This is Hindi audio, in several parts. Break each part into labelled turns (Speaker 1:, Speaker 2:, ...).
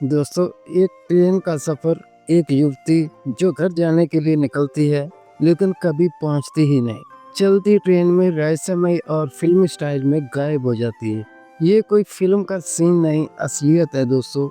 Speaker 1: दोस्तों, एक ट्रेन का सफर, एक युवती जो घर जाने के लिए निकलती है लेकिन कभी पहुंचती ही नहीं, चलती ट्रेन में रहस्यमय और फिल्मी स्टाइल में गायब हो जाती है। ये कोई फिल्म का सीन नहीं, असलियत है दोस्तों।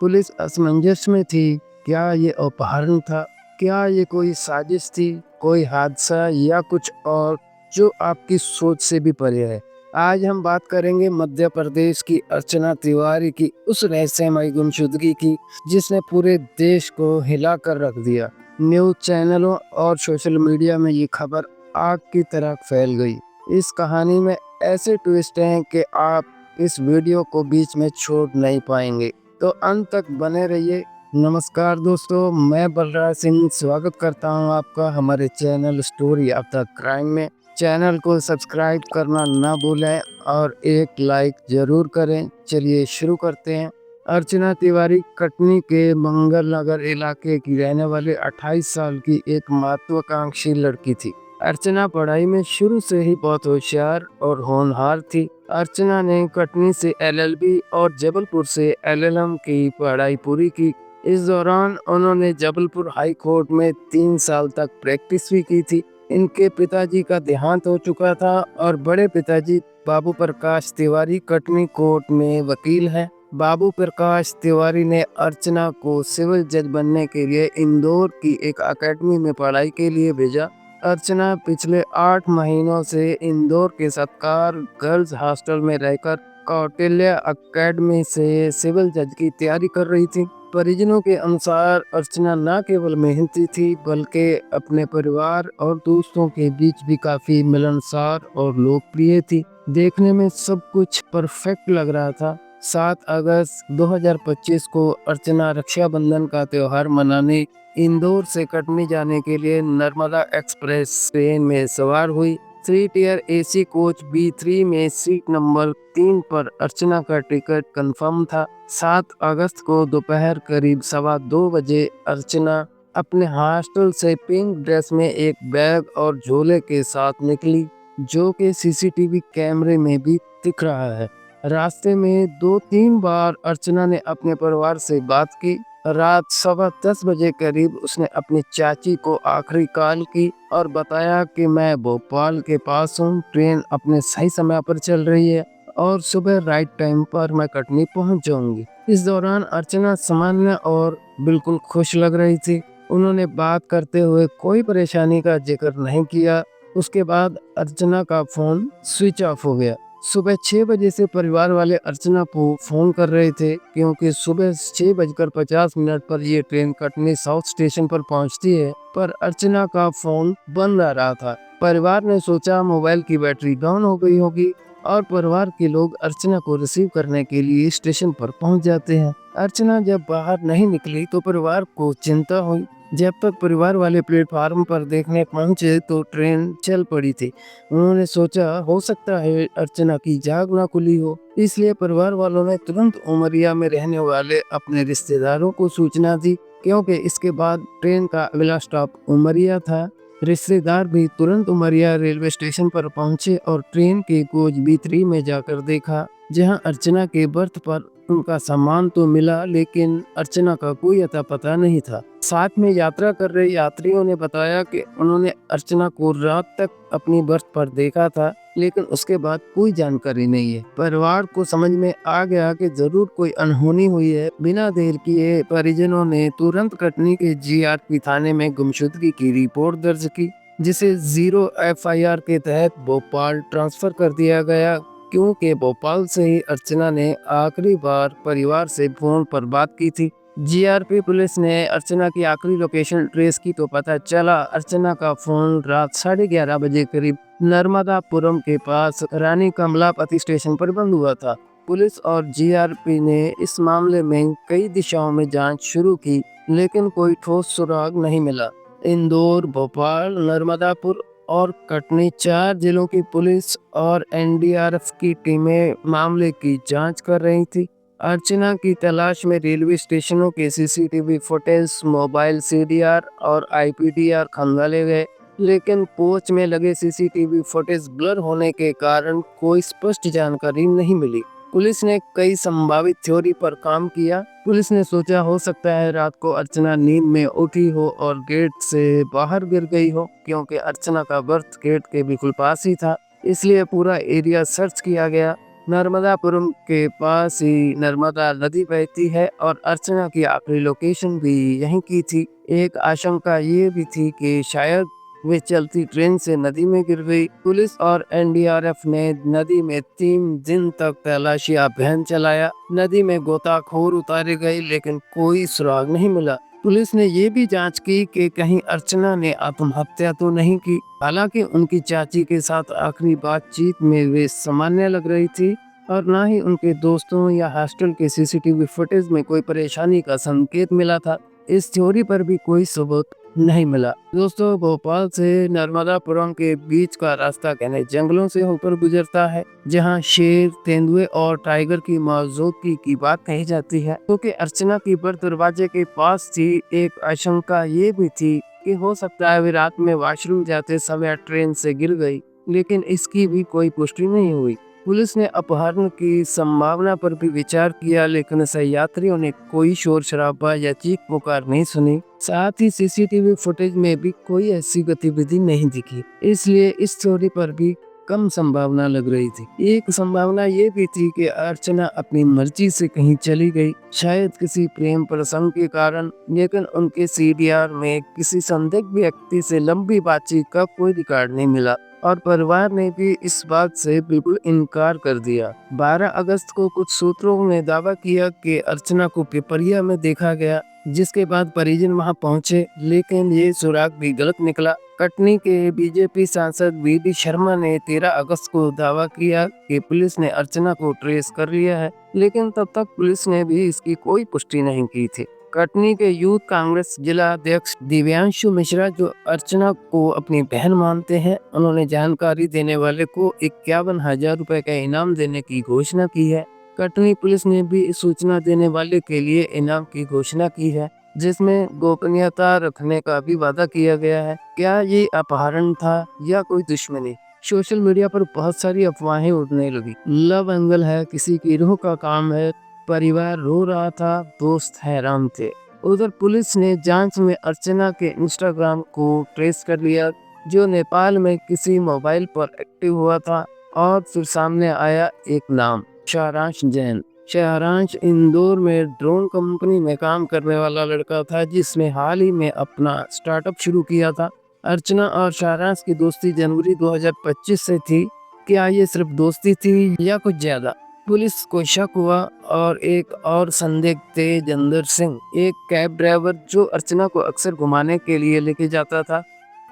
Speaker 1: पुलिस असमंजस में थी। क्या ये अपहरण था? क्या ये कोई साजिश थी? कोई हादसा या कुछ और जो आपकी सोच से भी परे है? आज हम बात करेंगे मध्य प्रदेश की अर्चना तिवारी की उस रहस्यमय गुमशुदगी की जिसने पूरे देश को हिला कर रख दिया। न्यूज़ चैनलों और सोशल मीडिया में ये खबर आग की तरह फैल गई। इस कहानी में ऐसे ट्विस्ट हैं कि आप इस वीडियो को बीच में छोड़ नहीं पाएंगे, तो अंत तक बने रहिए। नमस्कार दोस्तों, मैं बलराज सिंह स्वागत करता हूं आपका हमारे channel story of the crime में। चैनल को सब्सक्राइब करना ना भूलें और एक लाइक जरूर करें। चलिए शुरू करते हैं। अर्चना तिवारी कटनी के मंगल नगर इलाके की रहने वाली 28 साल की एक महत्वाकांक्षी लड़की थी। अर्चना पढ़ाई में शुरू से ही बहुत होशियार और होनहार थी। अर्चना ने कटनी से एलएलबी और जबलपुर से एलएलएम की पढ़ाई पूरी की। इस दौरान उन्होंने जबलपुर हाई कोर्ट में 3 साल तक प्रैक्टिस भी की थी। इनके पिताजी का देहांत हो चुका था और बड़े पिताजी बाबू प्रकाश तिवारी कटनी कोर्ट में वकील हैं। बाबू प्रकाश तिवारी ने अर्चना को सिविल जज बनने के लिए इंदौर की एक एकेडमी में पढ़ाई के लिए भेजा। अर्चना पिछले 8 महीनों से इंदौर के सत्कार गर्ल्स हॉस्टल में रहकर कौटिल्य एकेडमी से सिविल जज की तैयारी कर रही थी। परिजनों के अनुसार अर्चना न केवल मेहनती थी बल्कि अपने परिवार और दोस्तों के बीच भी काफी मिलनसार और लोकप्रिय थी। देखने में सब कुछ परफेक्ट लग रहा था। 7 अगस्त 2025 को अर्चना रक्षाबंधन का त्योहार मनाने इंदौर से कटनी जाने के लिए नर्मदा एक्सप्रेस ट्रेन में सवार हुई। 3 टियर एसी कोच B3 में सीट नंबर 3 पर अर्चना का टिकट कंफर्म था। 7 अगस्त को दोपहर करीब 2:15 बजे अर्चना अपने हॉस्टल से पिंक ड्रेस में एक बैग और झोले के साथ निकली, जो कि सीसीटीवी कैमरे में भी दिख रहा है। रास्ते में 2-3 बार अर्चना ने अपने परिवार से बात की। रात 10:15 बजे करीब उसने अपनी चाची को आखिरी कॉल की और बताया कि मैं भोपाल के पास हूँ, ट्रेन अपने सही समय पर चल रही है और सुबह राइट टाइम पर मैं कटनी पहुंच जाऊंगी। इस दौरान अर्चना सामान्य और बिल्कुल खुश लग रही थी। उन्होंने बात करते हुए कोई परेशानी का जिक्र नहीं किया। उसके बाद अर्चना का फोन स्विच ऑफ हो गया। सुबह 6 बजे से परिवार वाले अर्चना को फोन कर रहे थे क्योंकि सुबह 6:50 पर ये ट्रेन कटनी साउथ स्टेशन पर पहुंचती है, पर अर्चना का फोन बंद आ रहा था। परिवार ने सोचा मोबाइल की बैटरी डाउन हो गई होगी और परिवार के लोग अर्चना को रिसीव करने के लिए स्टेशन पर पहुंच जाते हैं। अर्चना जब बाहर नहीं निकली तो परिवार को चिंता हुई। जब तक परिवार वाले प्लेटफार्म पर देखने पहुंचे तो ट्रेन चल पड़ी थी। उन्होंने सोचा हो सकता है अर्चना की जाग ना खुली हो, इसलिए परिवार वालों ने तुरंत उमरिया में रहने वाले अपने रिश्तेदारों को सूचना दी, क्योंकि इसके बाद ट्रेन का अगला स्टॉप उमरिया था। रिश्तेदार भी तुरंत उमरिया रेलवे स्टेशन पर पहुंचे और ट्रेन के कोच B3 में जाकर देखा, जहां अर्चना के बर्थ पर उनका सामान तो मिला लेकिन अर्चना का कोई अता पता नहीं था। साथ में यात्रा कर रहे यात्रियों ने बताया कि उन्होंने अर्चना को रात तक अपनी बर्थ पर देखा था, लेकिन उसके बाद कोई जानकारी नहीं है। परिवार को समझ में आ गया कि जरूर कोई अनहोनी हुई है। बिना देर किए परिजनों ने तुरंत कटनी के GRP थाने में गुमशुदगी की रिपोर्ट दर्ज की, जिसे 0 FIR के तहत भोपाल ट्रांसफर कर दिया गया, क्योंकि भोपाल से ही अर्चना ने आखिरी बार परिवार से फोन पर बात की थी। GRP पुलिस ने अर्चना की आखिरी लोकेशन ट्रेस की तो पता चला अर्चना का फोन रात 11:30 बजे करीब नर्मदापुरम के पास रानी कमलापति स्टेशन पर बंद हुआ था। पुलिस और GRP ने इस मामले में कई दिशाओं में जांच शुरू की, लेकिन कोई ठोस सुराग नहीं मिला। इंदौर, भोपाल, नर्मदापुर और कटनी 4 जिलों की पुलिस और NDRF की टीमें मामले की जांच कर रही थी। अर्चना की तलाश में रेलवे स्टेशनों के CCTV फुटेज, मोबाइल CDR और IPDR खंगाले गए, लेकिन कोच में लगे CCTV फुटेज ब्लर होने के कारण कोई स्पष्ट जानकारी नहीं मिली। पुलिस ने कई संभावित थ्योरी पर काम किया। पुलिस ने सोचा हो सकता है रात को अर्चना नींद में उठी हो और गेट से बाहर गिर गई हो, क्योंकि अर्चना का बर्थ गेट के बिल्कुल पास ही था। इसलिए पूरा एरिया सर्च किया गया। नर्मदापुरम के पास ही नर्मदा नदी बहती है और अर्चना की आखिरी लोकेशन भी यहीं की थी। एक आशंका ये भी थी कि शायद वे चलती ट्रेन से नदी में गिर गई। पुलिस और एनडीआरएफ ने नदी में 3 दिन तक तलाशी अभियान चलाया। नदी में गोताखोर उतारे गए लेकिन कोई सुराग नहीं मिला। पुलिस ने ये भी जांच की कि कहीं अर्चना ने आत्महत्या तो नहीं की। हालांकि उनकी चाची के साथ आखिरी बातचीत में वे सामान्य लग रही थी और ना ही उनके दोस्तों या हॉस्टल के सीसीटीवी फुटेज में कोई परेशानी का संकेत मिला था। इस थ्योरी पर भी कोई सबूत नहीं मिला। दोस्तों, भोपाल से नर्मदापुरम के बीच का रास्ता घने जंगलों से होकर गुजरता है, जहां शेर, तेंदुए और टाइगर की मौजूदगी की बात कही जाती है। क्योंकि अर्चना की बर्थ दरवाजे के पास थी, एक आशंका ये भी थी कि हो सकता है वे रात में वॉशरूम जाते समय ट्रेन से गिर गई, लेकिन इसकी भी कोई पुष्टि नहीं हुई। पुलिस ने अपहरण की संभावना पर भी विचार किया, लेकिन यात्रियों ने कोई शोर शराबा या चीख पुकार नहीं सुनी। साथ ही सीसीटीवी फुटेज में भी कोई ऐसी गतिविधि नहीं दिखी, इसलिए इस थ्योरी पर भी कम संभावना लग रही थी। एक संभावना ये भी थी कि अर्चना अपनी मर्जी से कहीं चली गई, शायद किसी प्रेम प्रसंग के कारण, लेकिन उनके सीडीआर में किसी संदिग्ध व्यक्ति से लंबी बातचीत का कोई रिकॉर्ड नहीं मिला और परिवार ने भी इस बात से बिल्कुल इनकार कर दिया। 12 अगस्त को कुछ सूत्रों ने दावा किया कि अर्चना को पिपरिया में देखा गया, जिसके बाद परिजन वहां पहुंचे, लेकिन ये सुराग भी गलत निकला। कटनी के बीजेपी सांसद वीडी शर्मा ने 13 अगस्त को दावा किया कि पुलिस ने अर्चना को ट्रेस कर लिया है, लेकिन तब तक पुलिस ने भी इसकी कोई पुष्टि नहीं की थी। कटनी के यूथ कांग्रेस जिला अध्यक्ष दिव्यांशु मिश्रा, जो अर्चना को अपनी बहन मानते हैं, उन्होंने जानकारी देने वाले को 51,000 रुपए का इनाम देने की घोषणा की है। कटनी पुलिस ने भी इस सूचना देने वाले के लिए इनाम की घोषणा की है, जिसमें गोपनीयता रखने का भी वादा किया गया है। क्या ये अपहरण था या कोई दुश्मनी? सोशल मीडिया पर बहुत सारी अफवाहें उड़ने लगी। लव एंगल है, किसी की रूह का काम है, परिवार रो रहा था, दोस्त हैरान थे। उधर पुलिस ने जांच में अर्चना के इंस्टाग्राम को ट्रेस कर लिया, जो नेपाल में किसी मोबाइल पर एक्टिव हुआ था, और फिर सामने आया एक नाम, शाहरांश जैन। शाहरांश इंदौर में ड्रोन कंपनी में काम करने वाला लड़का था, जिसने हाल ही में अपना स्टार्टअप शुरू किया था। अर्चना और शाहरांश की दोस्ती जनवरी 2025 से थी। क्या ये सिर्फ दोस्ती थी या कुछ ज्यादा? पुलिस को शक हुआ और एक और संदिग्ध तेजिंदर सिंह, एक कैब ड्राइवर जो अर्चना को अक्सर घुमाने के लिए लेके जाता था।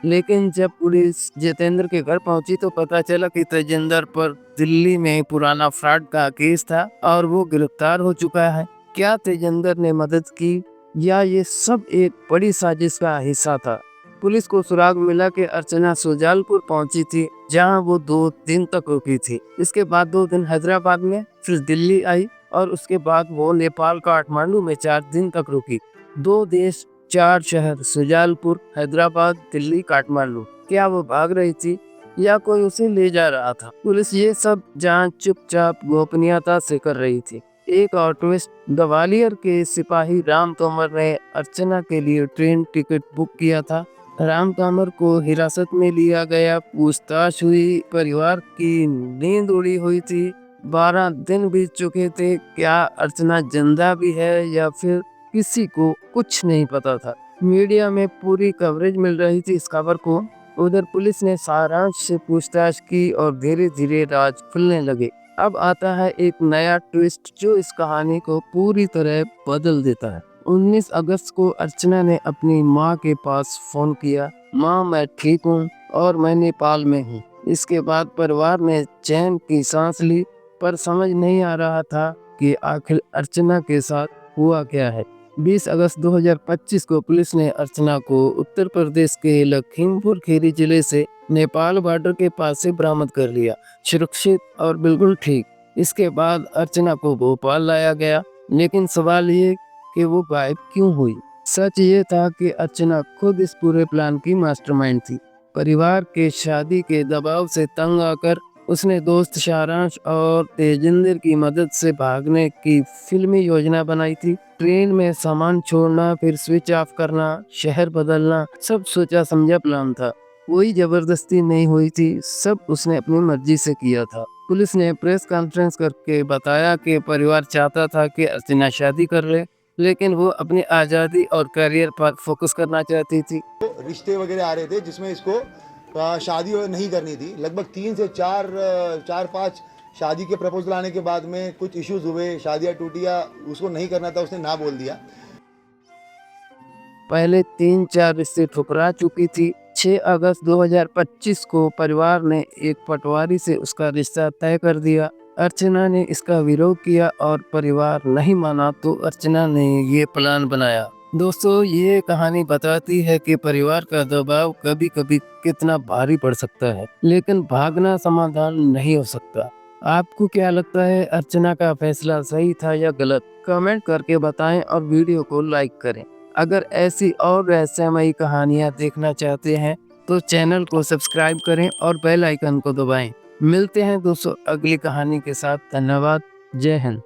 Speaker 1: लेकिन जब पुलिस जितेंद्र के घर पहुंची तो पता चला कि तेजिंदर पर दिल्ली में पुराना फ्रॉड का केस था और वो गिरफ्तार हो चुका है। क्या तेजिंदर ने मदद की या ये सब एक बड़ी साजिश का हिस्सा था? पुलिस को सुराग मिला कि अर्चना सुजालपुर पहुंची थी, जहां वो 2 दिन तक रुकी थी। इसके बाद 2 दिन हैदराबाद में, फिर दिल्ली आई और उसके बाद वो नेपाल काठमांडू में 4 दिन तक रुकी। 2 देश, 4 शहर, सुजालपुर, हैदराबाद, दिल्ली, काठमांडू। क्या वो भाग रही थी या कोई उसे ले जा रहा था? पुलिस ये सब जांच चुपचाप गोपनीयता से कर रही थी। एक और ट्विस्ट, ग्वालियर के सिपाही राम तोमर ने अर्चना के लिए ट्रेन टिकट बुक किया था। राम तोमर को हिरासत में लिया गया, पूछताछ हुई, परिवार की नींद उड़ी हुई थी। 12 दिन बीत चुके थे। क्या अर्चना जिंदा भी है या फिर किसी को कुछ नहीं पता था। मीडिया में पूरी कवरेज मिल रही थी इस खबर को। उधर पुलिस ने सारांश से पूछताछ की और धीरे धीरे राज खुलने लगे। अब आता है एक नया ट्विस्ट जो इस कहानी को पूरी तरह बदल देता है। 19 अगस्त को अर्चना ने अपनी माँ के पास फोन किया, माँ मैं ठीक हूँ और मैं नेपाल में हूँ। इसके बाद परिवार ने चैन की सांस ली, पर समझ नहीं आ रहा था कि आखिर अर्चना के साथ हुआ क्या है। 20 अगस्त 2025 को पुलिस ने अर्चना को उत्तर प्रदेश के लखीमपुर खीरी जिले से नेपाल बॉर्डर के पास से बरामद कर लिया, सुरक्षित और बिल्कुल ठीक। इसके बाद अर्चना को भोपाल लाया गया, लेकिन सवाल ये कि वो गायब क्यों हुई। सच ये था कि अर्चना खुद इस पूरे प्लान की मास्टरमाइंड थी। परिवार के शादी के दबाव से तंग आकर उसने दोस्त सारांश और तेजिंदर की मदद से भागने की फिल्मी योजना बनाई थी। ट्रेन में सामान छोड़ना, फिर स्विच ऑफ करना, शहर बदलना, सब सोचा समझा प्लान था। कोई जबरदस्ती नहीं हुई थी, सब उसने अपनी मर्जी से किया था। पुलिस ने प्रेस कॉन्फ्रेंस करके बताया कि परिवार चाहता था कि अर्चना शादी कर ले, लेकिन वो अपनी आज़ादी और करियर पर फोकस करना चाहती थी।
Speaker 2: रिश्ते वगैरह आ रहे थे जिसमें इसको शादी नहीं करनी थी। लगभग 3 से 4-5 शादी के प्रपोजल आने के बाद में कुछ इश्यूज हुए, शादियाँ टूटी या उसको नहीं करना था, उसने ना बोल दिया।
Speaker 1: पहले 3-4 रिश्ते ठुकरा चुकी थी। 6 अगस्त 2025 को परिवार ने एक पटवारी से उसका रिश्ता तय कर दिया। अर्चना ने इसका विरोध किया और परिवार नहीं माना तो अर्चना ने ये प्लान बनाया। दोस्तों, ये कहानी बताती है कि परिवार का दबाव कभी-कभी कितना भारी पड़ सकता है, लेकिन भागना समाधान नहीं हो सकता। आपको क्या लगता है, अर्चना का फैसला सही था या गलत? कमेंट करके बताएं और वीडियो को लाइक करें। अगर ऐसी और रहस्यमयी कहानियाँ देखना चाहते हैं तो चैनल को सब्सक्राइब करें और बेल आइकन को दबाएं। मिलते हैं दोस्तों अगली कहानी के साथ। धन्यवाद। जय हिंद।